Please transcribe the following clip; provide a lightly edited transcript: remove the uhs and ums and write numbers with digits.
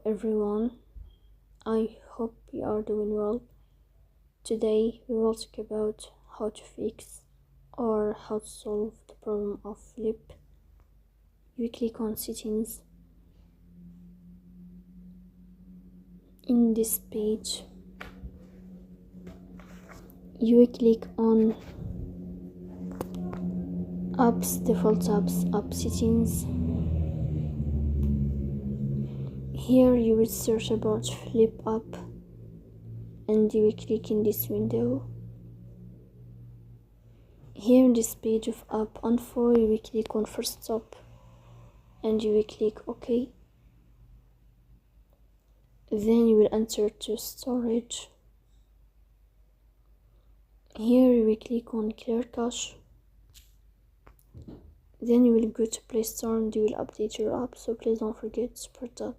everyone, I hope you are doing well. Today we will talk about how to fix or how to solve the problem of flip. You click on settings. In this page, you click on apps, default apps, app settings. Here you will search about flip app and you will click in this window. Here in this page of app info, you will click on first stop and you will click OK. Then you will enter to storage. Here you will click on clear cache. Then you will go to Play Store and you will update your app, so please don't forget to support that.